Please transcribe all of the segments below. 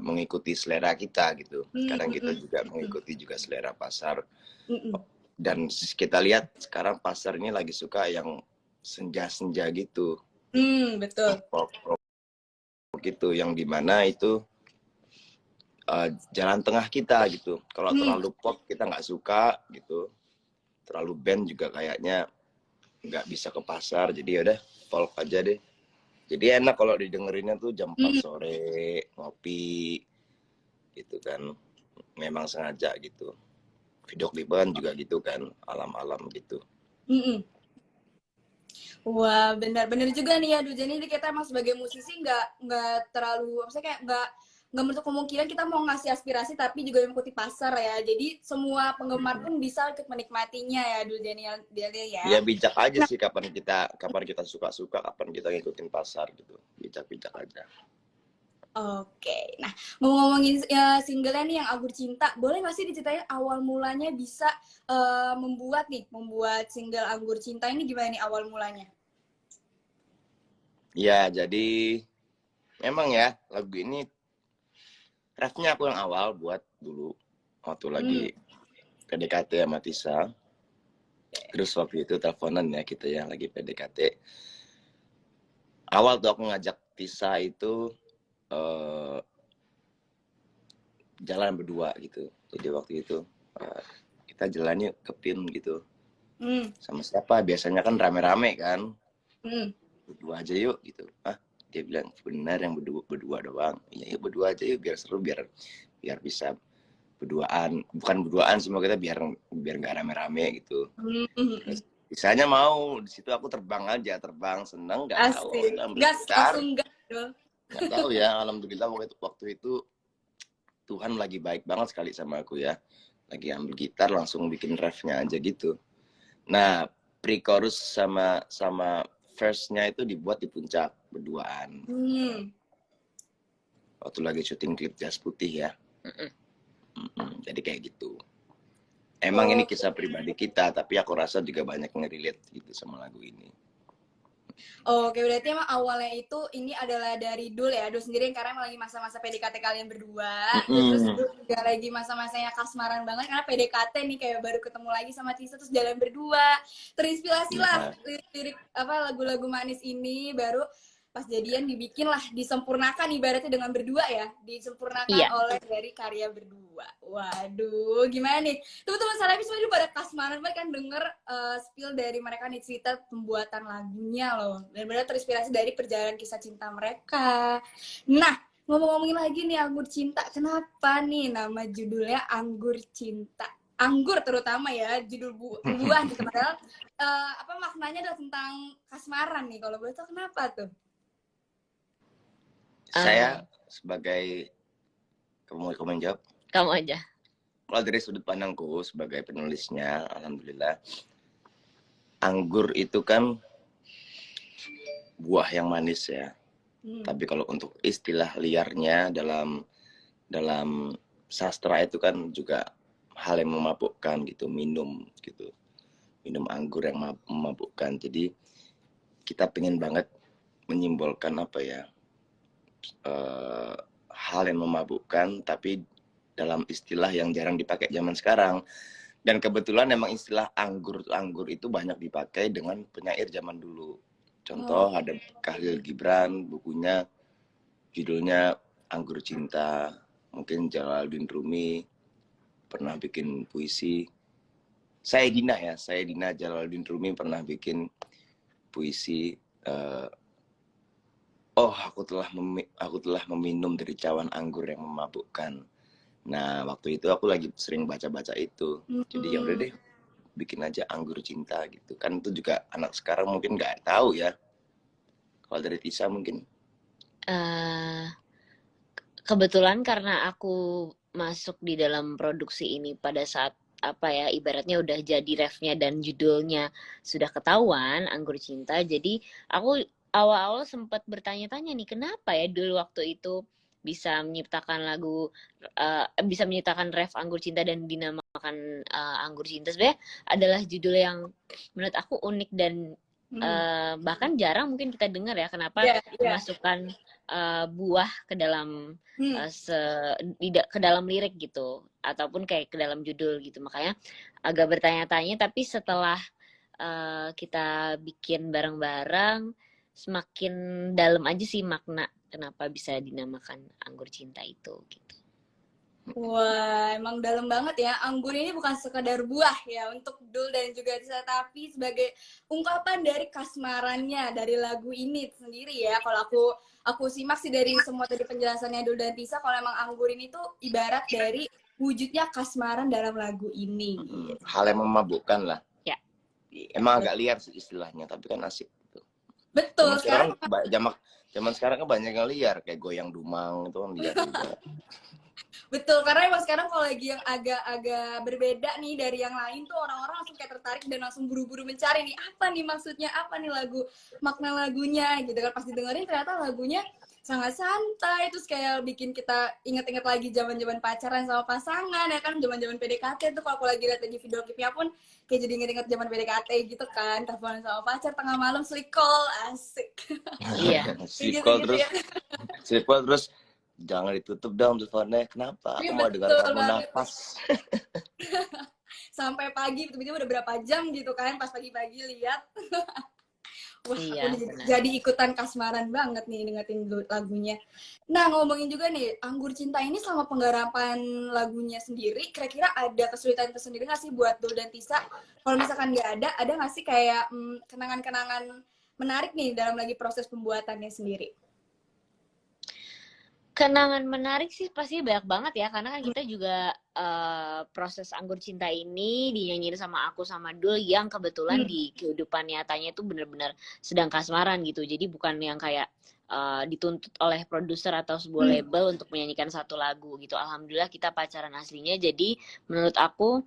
mengikuti selera kita gitu. Kadang kita juga mengikuti juga selera pasar. Dan kita lihat sekarang pasar ini lagi suka yang senja-senja gitu. Betul. Gitu, yang dimana itu jalan tengah kita gitu. Kalau terlalu pop kita nggak suka gitu. Terlalu band juga kayaknya nggak bisa ke pasar. Jadi yaudah folk aja deh. Jadi enak kalau didengerinnya tuh jam 4 sore, ngopi, gitu kan. Memang sengaja gitu. Video klipan juga gitu kan, alam-alam gitu. Wah, benar-benar juga nih ya, jadi kita emang sebagai musisi nggak terlalu, maksudnya kayak nggak menutup kemungkinan kita mau ngasih aspirasi tapi juga mengikuti pasar ya. Jadi semua penggemar pun bisa ikut menikmatinya ya, Daniel ya. Ya bijak aja sih kapan kita suka-suka, kapan kita ngikutin pasar gitu. Bijak-bijak aja. Oke, nah ngomongin ya, singlenya nih yang Anggur Cinta, boleh nggak sih diceritain awal mulanya bisa membuat single Anggur Cinta ini gimana nih awal mulanya? Ya, jadi memang ya lagu ini refnya aku yang awal buat dulu waktu lagi PDKT sama Tisa. Terus waktu itu teleponan ya kita ya lagi PDKT. Awal tuh aku ngajak Tisa itu jalan berdua gitu. Jadi waktu itu kita jalan yuk ke PIN gitu. Sama siapa? Biasanya kan rame-rame kan. Berdua aja yuk gitu. Dia bilang benar yang berdua doang. Iya yuk berdua aja yuk biar seru, biar bisa berduaan. Bukan berduaan, semua kita biar nggak rame-rame gitu. Misalnya mau di situ aku terbang seneng nggak tahu. Gas langsung gas. Nggak tahu ya, alhamdulillah waktu itu Tuhan lagi baik banget sekali sama aku ya. Lagi ambil gitar langsung bikin refnya aja gitu. Nah, pre-chorus sama verse-nya itu dibuat di puncak berduaan. Waktu lagi syuting klip Jas Putih ya. Jadi kayak gitu. Emang ini kisah pribadi kita, tapi aku rasa juga banyak nge-relate gitu sama lagu ini. Oke, berarti emang awalnya itu ini adalah dari Dul ya, Dul sendiri karena emang lagi masa-masa PDKT kalian berdua, terus Dul juga lagi masa-masanya kasmaran banget karena PDKT nih kayak baru ketemu lagi sama Tisa terus jalan berdua, terinspirasi lah lirik lagu-lagu manis ini baru pas jadian dibikin lah, disempurnakan ibaratnya dengan berdua ya, disempurnakan oleh dari karya berdua. Waduh, gimana nih? Teman-teman Salafi semua pada kasmaran banget kan denger spill dari mereka nih cerita pembuatan lagunya loh. Dan benar terinspirasi dari perjalanan kisah cinta mereka. Nah, ngomong-ngomongin lagi nih Anggur Cinta, kenapa nih nama judulnya Anggur Cinta? Anggur terutama ya, judul buah gitu. Padahal maknanya adalah tentang kasmaran nih. Kalau boleh tahu kenapa tuh? Saya sebagai, kamu mau jawab? Kamu aja. Kalau dari sudut pandangku sebagai penulisnya, alhamdulillah, anggur itu kan buah yang manis ya. Tapi kalau untuk istilah liarnya dalam sastra itu kan juga hal yang memabukkan gitu, minum anggur yang memabukkan. Jadi kita pengen banget menyimbolkan hal yang memabukkan tapi dalam istilah yang jarang dipakai zaman sekarang. Dan kebetulan memang istilah anggur itu banyak dipakai dengan penyair zaman dulu. Contoh ada Khalil Gibran, bukunya judulnya Anggur Cinta. Mungkin Jalaluddin Rumi pernah bikin puisi. Sayyidina Jalaluddin Rumi pernah bikin puisi aku telah meminum dari cawan anggur yang memabukkan. Nah, waktu itu aku lagi sering baca-baca itu. Jadi ya udah deh, bikin aja Anggur Cinta gitu. Kan itu juga anak sekarang mungkin nggak tahu ya. Kalau dari Tisa mungkin. Kebetulan karena aku masuk di dalam produksi ini pada saat ibaratnya udah jadi refnya dan judulnya sudah ketahuan Anggur Cinta. Jadi aku awal-awal sempat bertanya-tanya nih kenapa ya dulu waktu itu bisa menyiptakan bisa menyiptakan ref Anggur Cinta dan dinamakan Anggur Cinta. Sebenarnya adalah judul yang menurut aku unik dan bahkan jarang mungkin kita dengar ya kenapa memasukkan buah ke dalam ke dalam lirik gitu ataupun kayak ke dalam judul gitu. Makanya agak bertanya-tanya, tapi setelah kita bikin bareng-bareng semakin dalam aja sih makna kenapa bisa dinamakan Anggur Cinta itu gitu. Wah, emang dalam banget ya. Anggur ini bukan sekadar buah ya untuk Dul dan juga Tisa, tapi sebagai ungkapan dari kasmarannya dari lagu ini sendiri ya. Kalau aku simak sih dari semua tadi penjelasannya Dul dan Tisa, kalau emang anggur ini tuh ibarat dari wujudnya kasmaran dalam lagu ini. Hal yang memabukkan lah. Ya. Emang agak liar sih istilahnya, tapi kan asik gitu. Betul. Zaman sekarang kan banyak yang liar, kayak goyang dumang itu kan liar juga. Betul, karena emang sekarang kalau lagi yang agak-agak berbeda nih dari yang lain tuh orang-orang langsung kayak tertarik dan langsung buru-buru mencari nih apa nih maksudnya, apa nih makna lagunya gitu kan. Pas didengerin ternyata lagunya sangat santai, terus kayak bikin kita inget-inget lagi zaman-zaman pacaran sama pasangan ya kan, zaman-zaman PDKT tuh. Kalau aku lagi lihat di video klipnya pun kayak jadi inget-inget zaman PDKT gitu kan, teleponan sama pacar tengah malam, sleep call, asik. Iya. Sleep call terus, sleep call terus. Jangan ditutup dong teleponnya. Kenapa? Aku mau dengar kamu nafas. Sampai pagi, tiba-tiba udah berapa jam gitu kan, pas pagi-pagi lihat. Wah, iya, aku jadi ikutan kasmaran banget nih dengerin lagunya. Nah, ngomongin juga nih, Anggur Cinta ini selama penggarapan lagunya sendiri, kira-kira ada kesulitan tersendiri nggak sih buat Dul dan Tisa? Kalau misalkan nggak ada nggak sih kayak kenangan-kenangan menarik nih dalam lagi proses pembuatannya sendiri? Kenangan menarik sih pasti banyak banget ya, karena kan kita juga proses Anggur Cinta ini dinyanyiin sama aku sama Dul yang kebetulan di kehidupan nyatanya itu benar-benar sedang kasmaran gitu. Jadi bukan yang kayak dituntut oleh produser atau sebuah label untuk menyanyikan satu lagu gitu. Alhamdulillah kita pacaran aslinya. Jadi menurut aku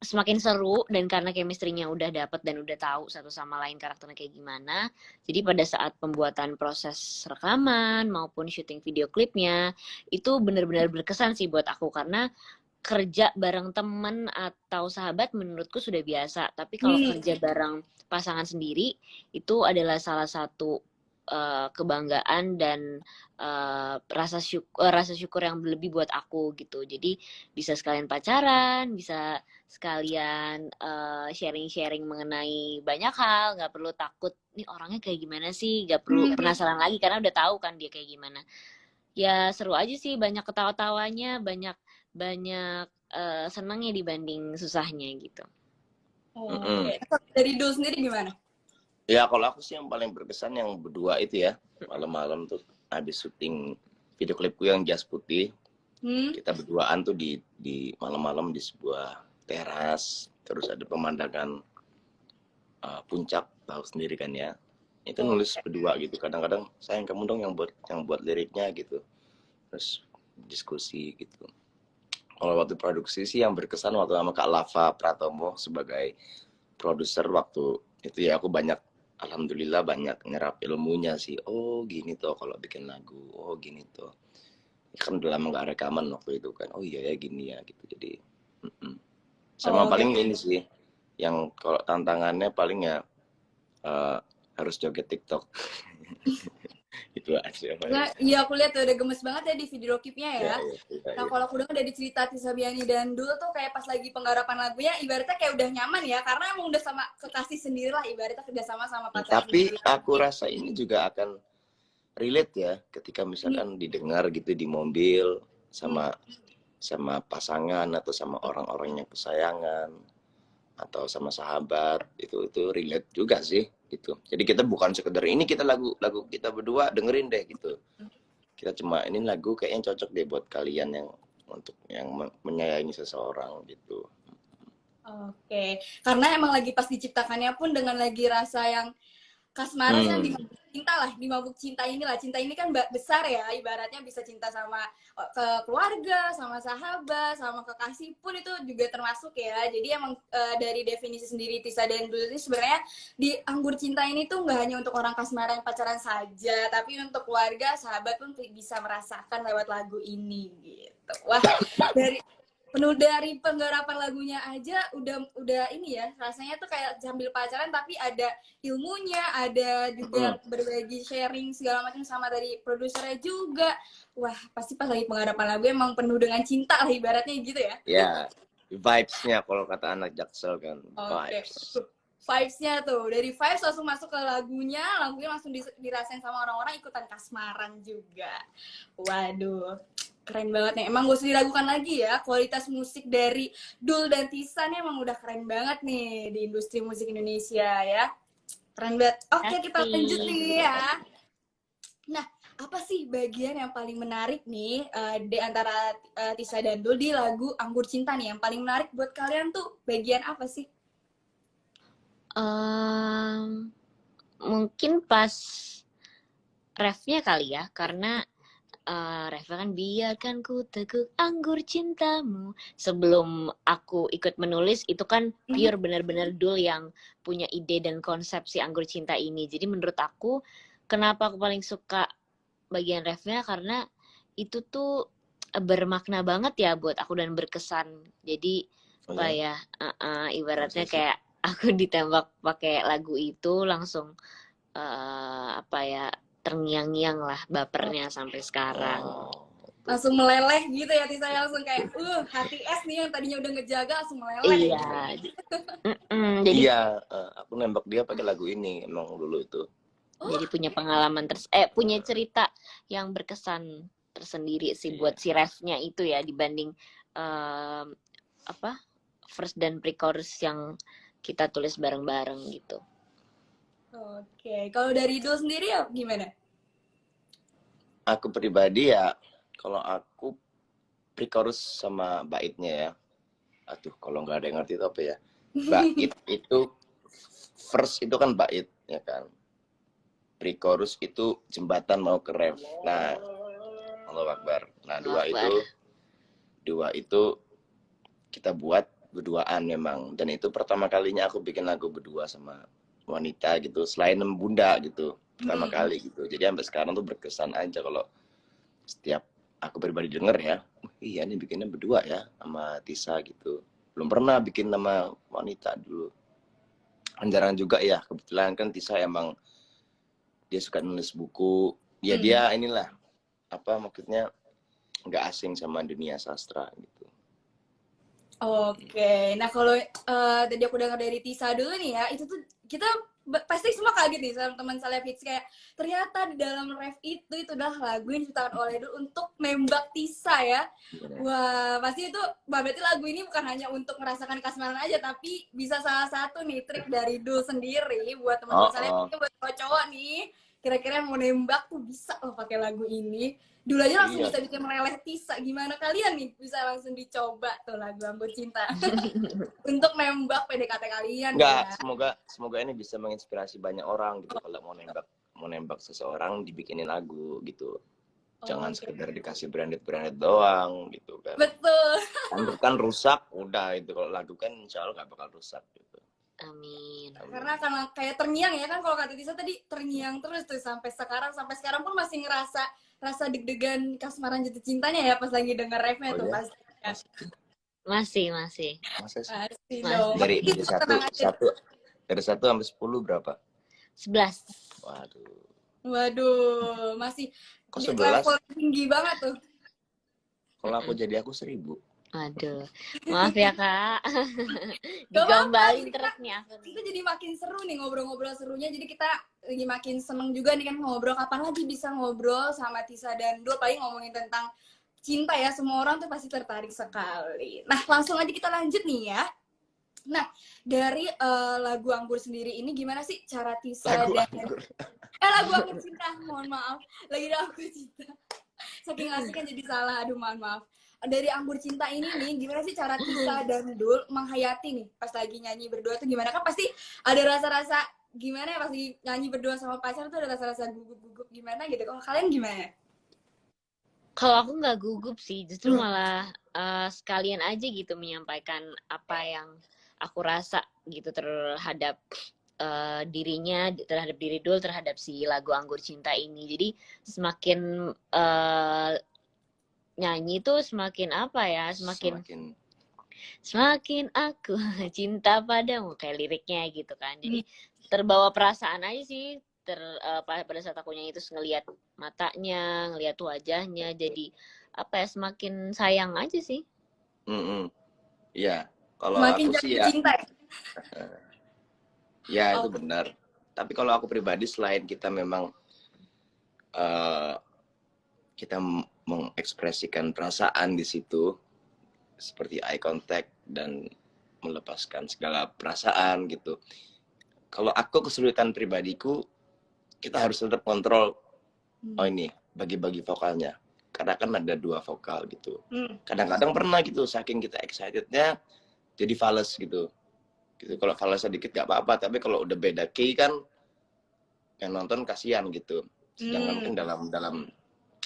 semakin seru, dan karena chemistry-nya udah dapet dan udah tahu satu sama lain karakternya kayak gimana, jadi pada saat pembuatan proses rekaman maupun syuting video klipnya itu benar-benar berkesan sih buat aku, karena kerja bareng temen atau sahabat menurutku sudah biasa, tapi kalau kerja bareng pasangan sendiri itu adalah salah satu kebanggaan dan rasa syukur yang lebih buat aku gitu. Jadi bisa sekalian pacaran, bisa sekalian sharing-sharing mengenai banyak hal, nggak perlu takut nih orangnya kayak gimana sih, nggak perlu penasaran lagi karena udah tahu kan dia kayak gimana. Ya seru aja sih, banyak ketawa-tawanya, banyak senangnya dibanding susahnya gitu. Oke. Dari Dul sendiri gimana? Ya kalau aku sih yang paling berkesan yang berdua itu ya, malam-malam tuh habis syuting video klipku yang Jas Putih, kita berduaan tuh di malam-malam di sebuah teras, terus ada pemandangan puncak, tahu sendiri kan ya, itu nulis berdua gitu. Kadang-kadang sayang kamu dong yang buat liriknya gitu, terus diskusi gitu. Kalau waktu produksi sih yang berkesan waktu sama Kak Lava Pratomo sebagai produser waktu itu ya, aku alhamdulillah banyak nyerap ilmunya sih. Oh gini tuh kalau bikin lagu, oh gini tuh. Kan udah lama gak rekaman waktu itu kan. Oh iya ya gini ya gitu. Jadi sama paling ini sih, yang kalau tantangannya paling ya harus joget TikTok. Itu aja. Nah, iya aku lihat udah gemes banget ya di video klipnya ya. Nah kalau aku dengar dari cerita Tisa Biani dan Dul tuh kayak pas lagi penggarapan lagunya ibaratnya kayak udah nyaman ya, karena emang udah sama kekasih sendiri lah, ibaratnya kerjasama sama pacar. Tapi aku rasa ini juga akan relate ya ketika misalkan didengar gitu di mobil sama pasangan atau sama orang-orang yang kesayangan atau sama sahabat, itu relate juga sih gitu. Jadi kita bukan sekedar ini kita lagu kita berdua dengerin deh gitu. Kita cuma ini lagu kayaknya cocok deh buat kalian yang untuk yang menyayangi seseorang gitu. Oke. Karena emang lagi pas diciptakannya pun dengan lagi rasa yang kasmaran yang dimabuk cinta inilah. Cinta ini kan besar ya, ibaratnya bisa cinta sama ke keluarga, sama sahabat, sama kekasih pun itu juga termasuk ya. Jadi emang dari definisi sendiri Tisa dan Dul ini sebenarnya di Anggur Cinta ini tuh nggak hanya untuk orang kasmaran pacaran saja, tapi untuk keluarga, sahabat pun bisa merasakan lewat lagu ini gitu. Wah, penuh dari penggarapan lagunya aja udah ini ya, rasanya tuh kayak sambil pacaran tapi ada ilmunya, ada juga berbagi sharing segala macam sama dari produsernya juga. Wah, pasti pas lagi penggarapan lagu emang penuh dengan cinta lah ibaratnya gitu ya. Ya, vibes-nya kalau kata anak Jaksel kan, vibes. Vibes-nya tuh, dari vibes langsung masuk ke lagunya langsung dirasain sama orang-orang, ikutan kasmaran juga. Waduh, keren banget nih. Emang gak usah diragukan lagi ya, kualitas musik dari Dul dan Tisa nih emang udah keren banget nih di industri musik Indonesia ya. Keren banget. Oke, kita lanjut nih ya. Nah, apa sih bagian yang paling menarik nih di antara Tisa dan Dul di lagu Anggur Cinta nih? Yang paling menarik buat kalian tuh bagian apa sih? Mungkin pas refnya kali ya, karena refnya kan biarkan ku teguk anggur cintamu. Sebelum aku ikut menulis itu kan pure benar-benar Dul yang punya ide dan konsep si Anggur Cinta ini. Jadi menurut aku kenapa aku paling suka bagian refnya, karena itu tuh bermakna banget ya buat aku dan berkesan. Jadi apa ya, ibaratnya kayak aku ditembak pakai lagu itu langsung apa ya, terngiang-ngiang lah bapernya sampai sekarang. Langsung meleleh gitu ya Tisa, langsung kayak hati es nih yang tadinya udah ngejaga langsung meleleh. Iya. Jadi iya, aku nembak dia pakai lagu ini emang dulu itu. Jadi punya pengalaman punya cerita yang berkesan tersendiri sih buat si refnya itu ya, dibanding verse dan pre-chorus yang kita tulis bareng-bareng gitu. Oke, kalau dari Dul sendiri ya gimana? Aku pribadi ya, kalau aku pre-chorus sama baitnya ya. Aduh, kalau nggak ada yang ngerti itu apa ya? Bait itu first itu kan bait ya kan. Pre-chorus itu jembatan mau ke ref. Nah, Allahu Akbar. Nah, dua itu kita buat berduaan memang, dan itu pertama kalinya aku bikin lagu berdua sama wanita gitu, selain Bunda gitu, pertama kali gitu. Jadi sampai sekarang tuh berkesan aja kalau setiap aku pribadi denger ya, iya ini bikinnya berdua ya sama Tisa gitu. Belum pernah bikin nama wanita dulu. Jarang juga ya, kebetulan kan Tisa emang dia suka nulis buku, ya dia inilah apa maksudnya nggak asing sama dunia sastra gitu. Oke, nah kalau tadi aku dengar dari Tisa dulu nih ya, itu tuh kita pasti semua kaget nih sama teman Saleh Hits, kayak ternyata di dalam ref itu udah lagu yang diciptakan oleh Dul untuk nembak Tisa ya. Wah, pasti itu berarti lagu ini bukan hanya untuk merasakan kasmaran aja, tapi bisa salah satu nih trik dari Dul sendiri buat teman-teman Saleh Hits, buat cowok-cowok nih, kira-kira mau nembak tuh bisa loh pakai lagu ini. Dulu aja langsung bisa bikin meleleh Tisa. Gimana kalian nih bisa langsung dicoba tuh lagu Anggur Cinta untuk nembak PDKT kalian? Enggak, ya? semoga ini bisa menginspirasi banyak orang gitu. Kalau mau nembak seseorang dibikinin lagu gitu. Jangan sekedar dikasih branded doang gitu kan. Betul. Kan rusak udah itu, kalau lagu kan insya Allah gak bakal rusak gitu. Amin. Karena kayak terngiang ya kan, kalau kata Tisa tadi terngiang terus tuh sampai sekarang pun masih ngerasa rasa deg-degan kasmaran jatuh cintanya ya pas lagi denger refnya tuh pasti. Masih dong. Dari 1 sampai 10 berapa? 11. Waduh, masih kok 11? Level tinggi banget tuh. Kalau aku jadi aku 1000. Aduh, maaf ya Kak. Digombalin terus nih aku. Kita jadi makin seru nih ngobrol-ngobrol serunya. Jadi kita lagi makin seneng juga nih kan ngobrol. Kapan lagi bisa ngobrol sama Tisa dan Dul, paling ngomongin tentang cinta ya. Semua orang tuh pasti tertarik sekali. Nah, langsung aja kita lanjut nih ya. Nah, dari lagu Anggur sendiri ini gimana sih cara Tisa lagu Anggur Cinta, mohon maaf. Lagi Anggur Cinta. Saking asik kan jadi salah, aduh maaf. Dari Anggur Cinta ini nih, gimana sih cara Tisa dan Dul menghayati nih pas lagi nyanyi berdua tuh gimana? Kan pasti ada rasa-rasa gimana ya pas lagi nyanyi berdua sama pacar tuh, ada rasa-rasa gugup-gugup gimana gitu. Kalau kalian gimana? Kalau aku nggak gugup sih, justru malah sekalian aja gitu menyampaikan apa yang aku rasa gitu terhadap dirinya, terhadap diri Dul, terhadap si lagu Anggur Cinta ini. Jadi semakin nyanyi tuh semakin apa ya, semakin aku cinta padamu, kayak liriknya gitu kan. Jadi terbawa perasaan aja sih, pada saat aku nyanyi terus ngelihat matanya, ngelihat wajahnya, jadi apa ya, semakin sayang aja sih. Iya, kalau semakin aku sih ya cinta. Ya itu benar. Tapi kalau aku pribadi, selain kita memang kita mengekspresikan perasaan di situ, seperti eye contact dan melepaskan segala perasaan gitu. Kalau aku kesulitan pribadiku, kita harus tetap kontrol. Oh ini bagi-bagi vokalnya. Karena kan ada 2 vokal gitu. Kadang-kadang pernah gitu, saking kita excitednya jadi fals gitu. Kalau fals sedikit gak apa-apa, tapi kalau udah beda key kan yang nonton kasihan gitu. Sedangkan kan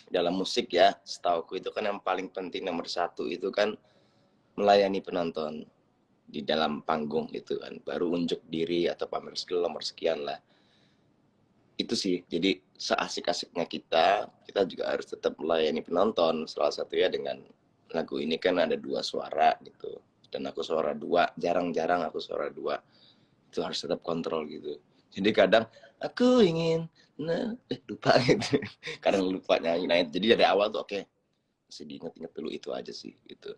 dalam musik ya, setauku itu kan yang paling penting nomor 1 itu kan melayani penonton di dalam panggung gitu kan, baru unjuk diri atau pamer skill nomor sekian lah. Itu sih, jadi seasik-asiknya kita juga harus tetap melayani penonton. Salah satunya dengan lagu ini kan ada 2 suara gitu, dan aku suara 2, jarang-jarang aku suara 2, itu harus tetap kontrol gitu. Jadi kadang aku ingin lupa gitu, kadang lupa nyanyi. Nah jadi dari awal tuh oke, masih diinget-inget dulu, itu aja sih gitu.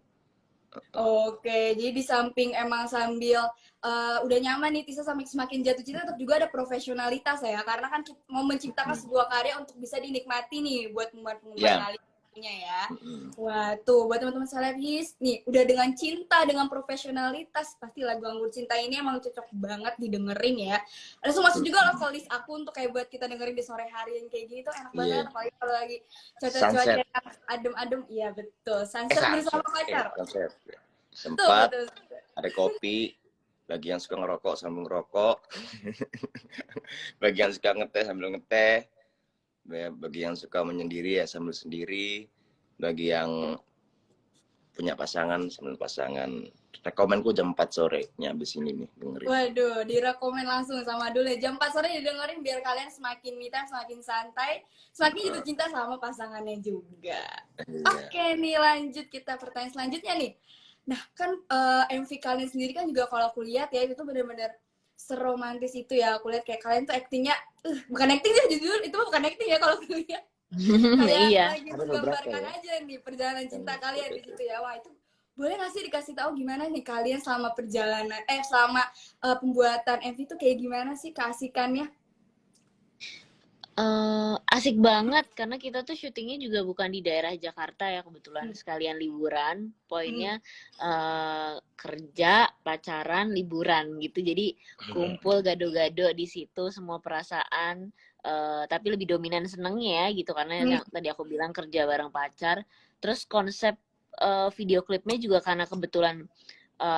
Oke, jadi di samping emang sambil udah nyaman nih Tisa, sampai semakin jatuh cinta, tetap juga ada profesionalitas ya, karena kan mau menciptakan sebuah karya untuk bisa dinikmati nih buat penggemar kalinya ya. Wah tuh buat teman-teman selebis nih, udah dengan cinta, dengan profesionalitas, pasti lagu Anggur Cinta ini emang cocok banget didengerin ya. Langsung masuk juga loh ke list aku untuk kayak buat kita dengerin di sore hari yang kayak gini tuh enak banget, apalagi kalau lagi cuaca adem-adem. Iya betul, sunset bersama pacar. Sempat ada kopi, bagi yang suka ngerokok sambil ngerokok, bagi yang suka ngeteh sambil ngeteh, bagi yang suka menyendiri ya sambil sendiri, bagi yang punya pasangan sambil pasangan. Rekomenku jam 4 sore habis ini nih dengerin. Waduh, direkomen langsung sama Dul ya. Jam 4 sore didengerin biar kalian semakin me time, semakin santai, semakin jatuh cinta sama pasangannya juga. Oke nih, lanjut kita pertanyaan selanjutnya nih. Nah kan MV kalian sendiri kan juga kalau aku lihat ya, itu benar-benar seromantis itu ya. Aku lihat kayak kalian tuh actingnya, bukan acting ya jujur, itu bukan acting ya kalau aku lihat. Kalian lagi menggambarkan aja nih perjalanan cinta kalian di situ ya. Wah itu boleh nggak sih dikasih tahu gimana nih kalian selama perjalanan selama pembuatan MV itu kayak gimana sih keasikannya? Asik banget karena kita tuh syutingnya juga bukan di daerah Jakarta ya, kebetulan sekalian liburan. Poinnya kerja, pacaran, liburan gitu. Jadi kumpul gado-gado di situ, semua perasaan. Tapi lebih dominan senengnya ya gitu, karena yang tadi aku bilang kerja bareng pacar. Terus konsep video klipnya juga karena kebetulan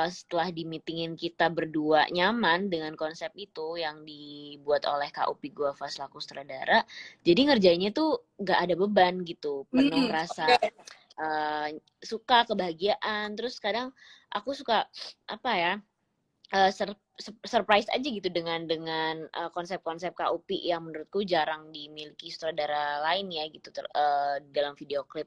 setelah di meetingin kita berdua nyaman dengan konsep itu yang dibuat oleh Kak Upi Guava selaku sutradara, jadi ngerjainnya tuh nggak ada beban gitu, penuh rasa suka, kebahagiaan. Terus kadang aku suka apa ya, surprise aja gitu dengan konsep-konsep Kak Upi yang menurutku jarang dimiliki sutradara lain ya gitu dalam video klip.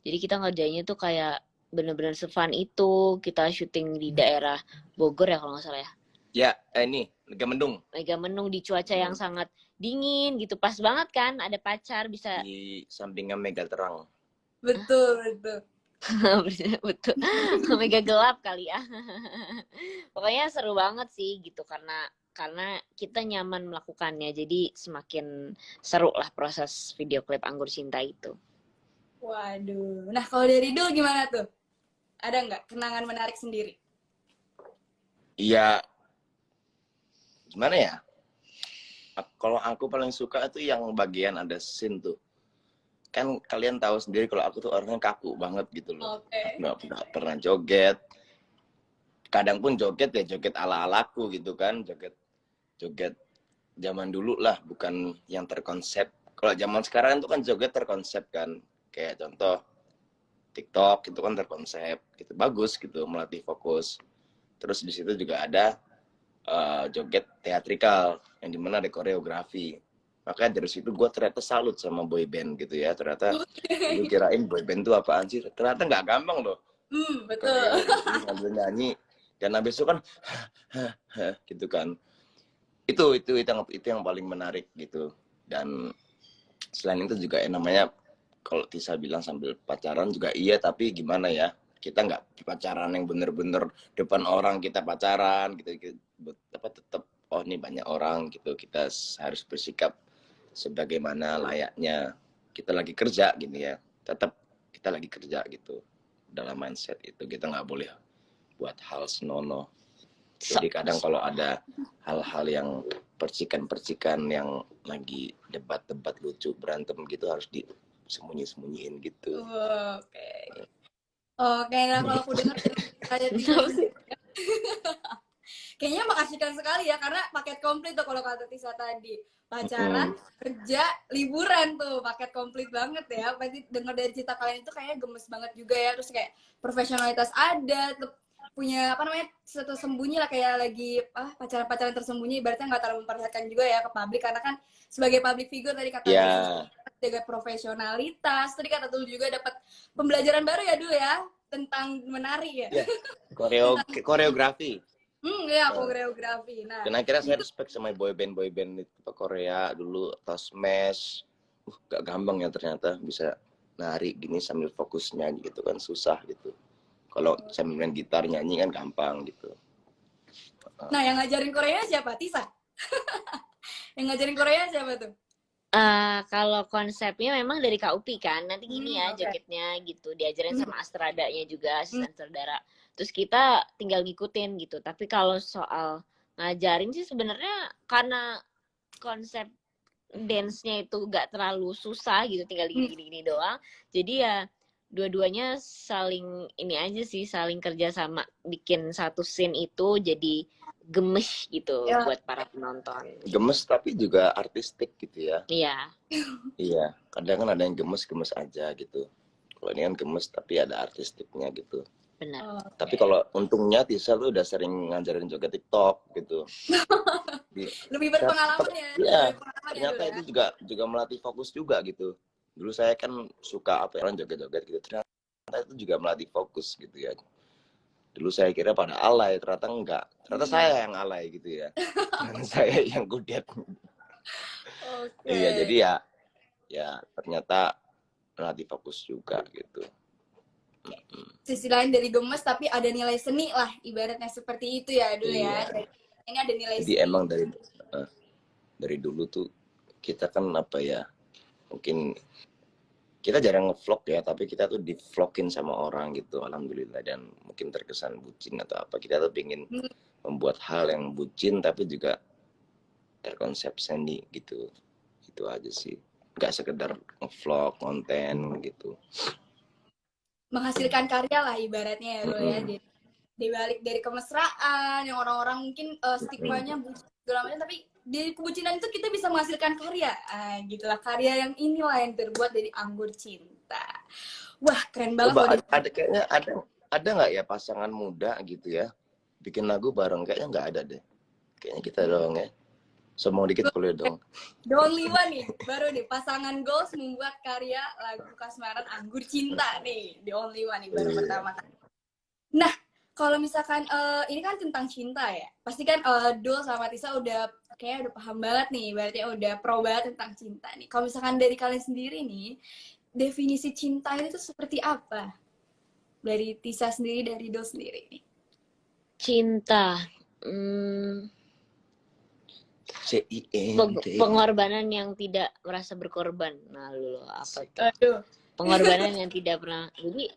Jadi kita ngerjainnya tuh kayak bener-bener se-fun itu. Kita syuting di daerah Bogor ya kalau nggak salah ya. Ya, ini Megamendung. Megamendung di cuaca yang sangat dingin gitu. Pas banget kan, ada pacar bisa di sampingnya Mega Terang. Betul. Betul. Mega gelap kali ya. Pokoknya seru banget sih gitu karena kita nyaman melakukannya. Jadi semakin seru lah proses video klip Anggur Cinta itu. Waduh. Nah kalau dari Dul gimana tuh? Ada nggak kenangan menarik sendiri? Iya. Gimana ya? Kalau aku paling suka itu yang bagian ada scene tuh. Kan kalian tahu sendiri kalau aku tuh orangnya kaku banget gitu loh. Nggak pernah joget. Kadang pun joget ya joget ala-alaku gitu kan. Joget zaman dulu lah, bukan yang terkonsep. Kalau zaman sekarang tuh kan joget terkonsep kan. Kayak contoh TikTok itu kan terkonsep gitu, bagus gitu, melatih fokus. Terus di situ juga ada joget teatrikal yang dimana ada koreografi. Makanya dari situ gue ternyata salut sama boy band gitu ya. Ternyata lu kirain boy band tuh apaan sih? Ternyata nggak gampang loh. Betul. Sambil nyanyi dan habis itu kan gitu kan. Itu yang paling menarik gitu. Dan selain itu juga namanya kalau Tisa bilang sambil pacaran juga iya, tapi gimana ya? Kita nggak pacaran yang bener-bener depan orang kita pacaran gitu, tetap oh ini banyak orang gitu, kita harus bersikap sebagaimana layaknya kita lagi kerja gitu ya, tetap kita lagi kerja gitu. Dalam mindset itu kita nggak boleh buat hal senonoh. Jadi kadang kalau ada hal-hal yang percikan-percikan yang lagi debat-debat lucu berantem gitu harus disembunyi-sembunyiin gitu. Oke, nah kalau aku dengar ada Tisa kayaknya mengasihkan sekali ya, karena paket komplit tuh kalau kata Tisa tadi. Pacaran, kerja, liburan tuh, paket komplit banget ya. Pasti dengar dari cerita kalian itu kayaknya gemes banget juga ya. Terus kayak profesionalitas ada, punya apa namanya, tersembunyi lah, kayak lagi pacaran-pacaran tersembunyi, ibaratnya nggak terlalu memperlihatkan juga ya ke publik, karena kan sebagai public figure tadi kata jaga profesionalitas. Tadi kata dulu juga dapat pembelajaran baru ya dulu ya tentang menari ya. Koreografi. Ya, koreografi. Nah, dan akhirnya saya respect sama boy band itu Korea dulu atau Smash. Gak gampang ya ternyata bisa nari gini sambil fokus nyanyi gitu kan, susah gitu. Kalau sambil main gitar nyanyi kan gampang gitu. Nah, yang ngajarin Korea siapa? Tisa? Yang ngajarin Korea siapa tuh? Kalau konsepnya memang dari Kak Upi kan, nanti gini ya jogetnya gitu, diajarin sama Astradanya juga, asisten saudara. Terus kita tinggal ngikutin gitu. Tapi kalau soal ngajarin sih sebenarnya karena konsep dance-nya itu gak terlalu susah gitu, tinggal gini-gini doang. Jadi ya dua-duanya saling ini aja sih, saling kerja sama bikin satu scene itu jadi gemes gitu buat para penonton. Gemes tapi juga artistik gitu ya. Iya. Iya, kadang kan ada yang gemes aja gitu. Kalau ini kan gemes tapi ada artistiknya gitu. Benar. Tapi kalau untungnya Tisa lu udah sering ngajarin joget TikTok gitu. Lebih berpengalaman ya. Iya, ternyata itu juga melatih fokus juga gitu. Dulu saya kan suka orang joget-joget gitu. Ternyata itu juga melatih fokus gitu ya. Dulu saya kira pada alay, ternyata enggak. Ternyata saya yang alay gitu ya. Saya yang kudet. Iya, jadi ya ternyata melatih fokus juga gitu. Sisi lain dari gemes tapi ada nilai seni lah, ibaratnya seperti itu ya dulu ya. Ini ada nilai jadi seni. Emang dari dulu tuh kita kan apa ya, mungkin kita jarang ngevlog ya, tapi kita tuh di-vlogin sama orang gitu, alhamdulillah. Dan mungkin terkesan bucin atau apa, kita tuh pengen membuat hal yang bucin tapi juga terkonsep seni gitu. Itu aja sih, nggak sekedar ngevlog konten gitu, menghasilkan karya lah ibaratnya ya lo ya. Di balik dari kemesraan yang orang-orang mungkin stigmanya bucin segala macam, tapi di kebucinan itu kita bisa menghasilkan karya, gitulah, karya yang inilah yang terbuat dari anggur cinta. Wah, keren banget. Coba ada kayaknya ada nggak ya pasangan muda gitu ya bikin lagu bareng? Kayaknya nggak ada deh, kayaknya kita doang ya. Sombong dikit boleh dong. The Only One nih, baru nih pasangan goals membuat karya lagu kasmaran anggur cinta nih. The Only One nih baru pertama kali. Nah, kalau misalkan ini kan tentang cinta ya, pasti kan Dul sama Tisa udah kayaknya udah paham banget nih, berarti udah pro banget tentang cinta nih. Kalau misalkan dari kalian sendiri nih, definisi cinta itu seperti apa? Dari Tisa sendiri, dari Dul sendiri nih. Cinta, pengorbanan yang tidak merasa berkorban. Nah, lu apa tuh? Pengorbanan yang tidak pernah. Jadi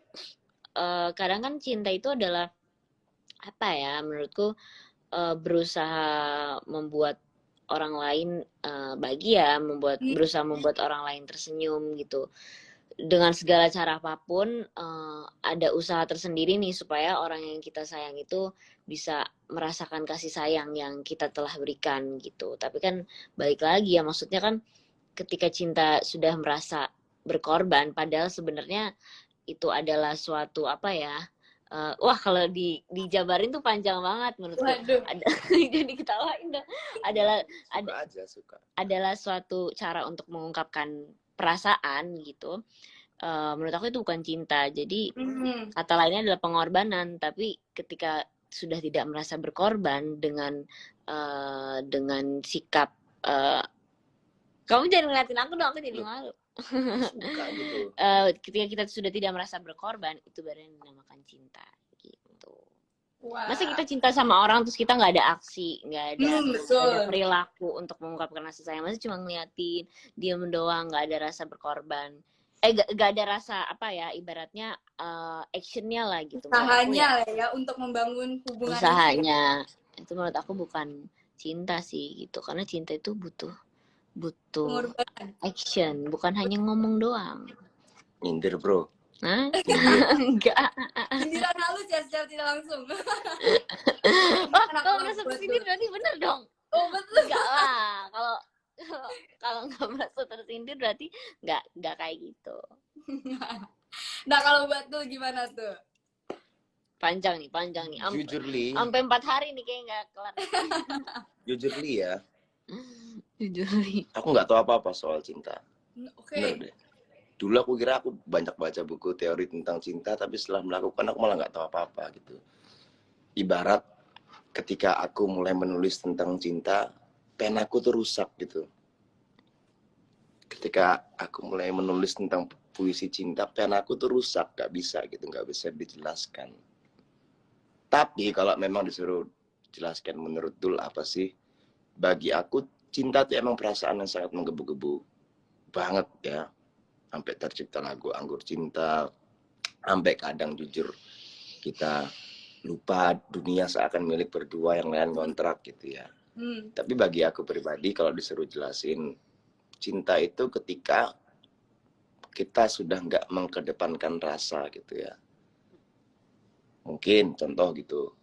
kadang kan cinta itu adalah apa ya, menurutku berusaha membuat orang lain bahagia, berusaha membuat orang lain tersenyum gitu. Dengan segala cara apapun, ada usaha tersendiri nih supaya orang yang kita sayang itu bisa merasakan kasih sayang yang kita telah berikan gitu. Tapi kan balik lagi ya, maksudnya kan ketika cinta sudah merasa berkorban, padahal sebenarnya itu adalah suatu apa ya, Wah kalau dijabarin tuh panjang banget menurutku. Ada jadi ketawain dong. Adalah suatu cara untuk mengungkapkan perasaan gitu. Menurut aku itu bukan cinta. Jadi kata lainnya adalah pengorbanan. Tapi ketika sudah tidak merasa berkorban dengan sikap kamu jangan ngeliatin aku dong, aku jadi malu. Suka gitu. Ketika kita sudah tidak merasa berkorban, itu baru yang dinamakan cinta gitu. Wow. Masa kita cinta sama orang terus kita nggak ada aksi, nggak ada perilaku untuk mengungkapkan rasa sayang, masa cuma ngeliatin, diam doang, nggak ada rasa berkorban. Nggak ada rasa apa ya, ibaratnya actionnya lah gitu. Usahanya ya untuk membangun hubungan. Usahanya itu menurut aku bukan cinta sih gitu, karena cinta itu butuh action, bukan hanya ngomong doang. Nyindir bro. Hah? Enggak. Sindiran halus ya secara tidak langsung. Kalau merasa tersindir berarti bener dong. Oh betul. Enggak lah. Kalau nggak merasa tersindir berarti nggak kayak gitu. Nah kalau buat tuh gimana tuh? Panjang nih. Jujur Li. Sampai 4 hari nih kayak nggak kelar. Jujur Li ya. Jujur Li. Aku nggak tahu apa-apa soal cinta. Oke. Bener deh. Dulu aku kira aku banyak baca buku teori tentang cinta, tapi setelah melakukan aku malah nggak tahu apa-apa gitu. Ibarat ketika aku mulai menulis tentang cinta, pen aku tuh rusak gitu. Ketika aku mulai menulis tentang puisi cinta, pen aku tuh rusak, nggak bisa dijelaskan. Tapi kalau memang disuruh jelaskan menurut Dul apa sih? Bagi aku cinta itu emang perasaan yang sangat menggebu-gebu banget ya. Sampai tercipta lagu Anggur Cinta, sampai kadang jujur kita lupa dunia seakan milik berdua, yang lain kontrak gitu ya. Tapi bagi aku pribadi kalau disuruh jelasin, cinta itu ketika kita sudah nggak mengedepankan rasa gitu ya. Mungkin contoh gitu,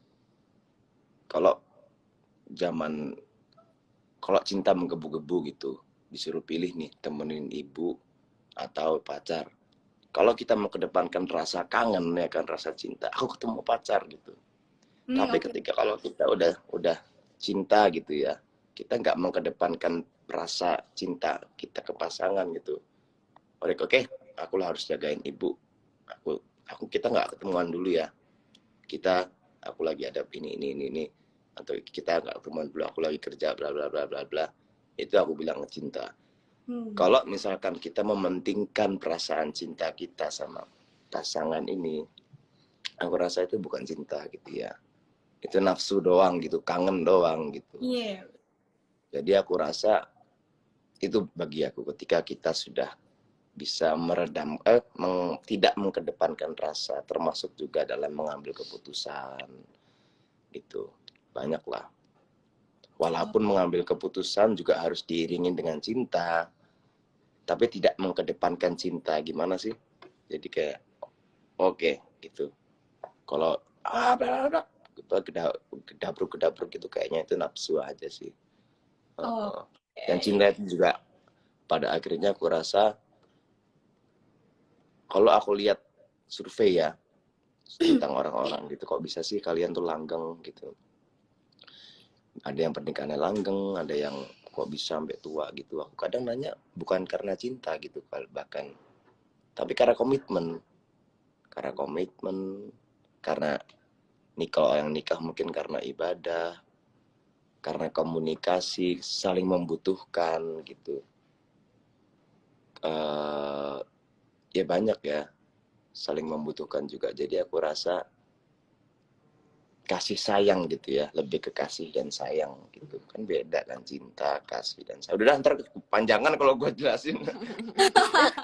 kalau cinta menggebu-gebu gitu, disuruh pilih nih temenin ibu atau pacar. Kalau kita mengedepankan rasa kangen ya kan, rasa cinta, aku ketemu pacar gitu. Tapi ketika kalau kita udah cinta gitu ya, kita nggak mengedepankan rasa cinta kita ke pasangan gitu. Oke, aku harus jagain ibu. Kita nggak ketemuan dulu ya. Aku lagi ada ini. Atau kita nggak ketemuan dulu, aku lagi kerja bla bla bla bla bla. Itu aku bilang cinta. Kalau misalkan kita mementingkan perasaan cinta kita sama pasangan ini, aku rasa itu bukan cinta gitu ya. Itu nafsu doang gitu, kangen doang gitu. Yeah. Jadi aku rasa itu bagi aku ketika kita sudah bisa meredam, tidak mengedepankan rasa, termasuk juga dalam mengambil keputusan gitu. Banyaklah. Walaupun mengambil keputusan juga harus diiringi dengan cinta, tapi tidak mengedepankan cinta, gimana sih? Jadi kayak oke, gitu. Kalau gedabruk gitu kayaknya itu nafsu aja sih. Dan cinta itu juga pada akhirnya aku rasa, kalau aku lihat survei ya tentang orang-orang gitu, kok bisa sih kalian tuh langgeng gitu. Ada yang pernikahannya langgeng, ada yang kok bisa sampai tua gitu. Aku kadang nanya bukan karena cinta gitu bahkan, tapi karena komitmen. Karena yang nikah mungkin karena ibadah, karena komunikasi, saling membutuhkan gitu. Ya banyak ya, saling membutuhkan juga. Jadi aku rasa kasih sayang gitu ya, lebih ke kasih dan sayang gitu kan, beda kan cinta, kasih dan sayang. Udah ntar kepanjangan kalau gue jelasin.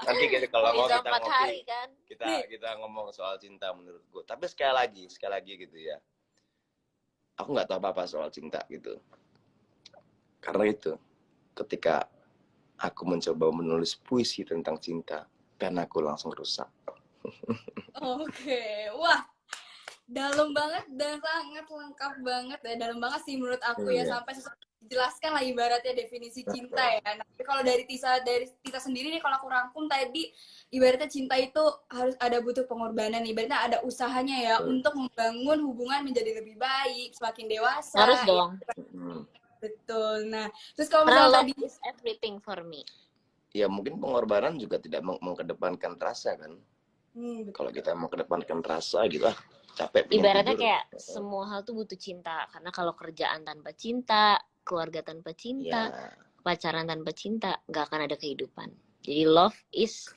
Nanti kalau mau kita ngopi kan? kita ngomong soal cinta menurut gue. Tapi sekali lagi gitu ya, aku nggak tahu apa soal cinta gitu. Karena itu ketika aku mencoba menulis puisi tentang cinta, pen aku langsung rusak. Oke, wah dalam banget dan sangat lengkap banget ya, dalam banget sih menurut aku ya, sampai jelaskan lah ibaratnya definisi cinta ya. Nah, tapi kalau dari Tita sendiri nih, kalau aku rangkum tadi, ibaratnya cinta itu harus ada butuh pengorbanan, ibaratnya ada usahanya ya untuk membangun hubungan menjadi lebih baik, semakin dewasa. Harus dong. Ya. Betul. Nah, terus kalau misalnya tadi is everything for me. Ya mungkin pengorbanan juga tidak mengedepankan rasa kan. Kalau kita mau kedepankan rasa gitu capek. Ibaratnya kayak semua hal tuh butuh cinta, karena kalau kerjaan tanpa cinta, keluarga tanpa cinta, pacaran tanpa cinta, nggak akan ada kehidupan. Jadi love is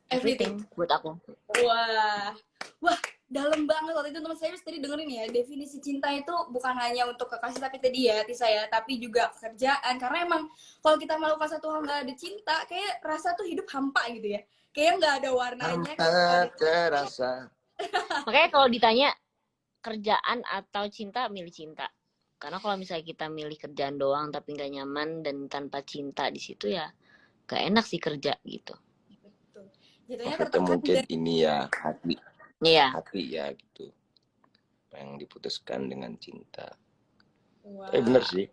everything buat aku. Wah, dalam banget. Waktu itu teman saya tadi dengerin ya, definisi cinta itu bukan hanya untuk kekasih tapi tadi ya Tisa ya, tapi juga pekerjaan. Karena emang kalau kita melakukan satu hal nggak ada cinta, kayak rasa tuh hidup hampa gitu ya. Kayak nggak ada warnanya. Terasa. Makanya kalau ditanya kerjaan atau cinta, milih cinta. Karena kalau misalnya kita milih kerjaan doang tapi nggak nyaman dan tanpa cinta di situ ya gak enak sih kerja gitu. Betul. Jadinya mungkin ini ya hati. Iya. Hati ya gitu. Yang diputuskan dengan cinta. Wow. Bener sih.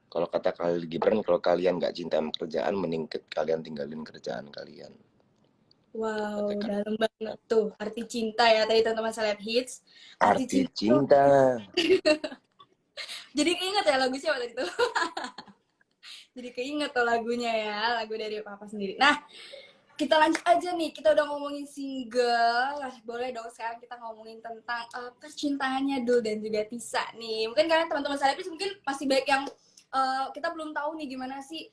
Kalau kata Khalil Gibran, kalau kalian nggak cinta sama kerjaan, mending kalian tinggalin kerjaan kalian. Wow, dalam banget tuh arti cinta ya tadi teman-teman Celeb Hits. Arti cinta. Jadi keinget ya lagu siapa tadi tuh? Jadi keinget tuh lagunya ya, lagu dari Papa sendiri. Nah, kita lanjut aja nih, kita udah ngomongin single. Boleh dong sekarang kita ngomongin tentang percintaannya Dul dan juga Tisa nih. Mungkin kalian teman-teman Celeb Hits mungkin masih banyak yang kita belum tahu nih gimana sih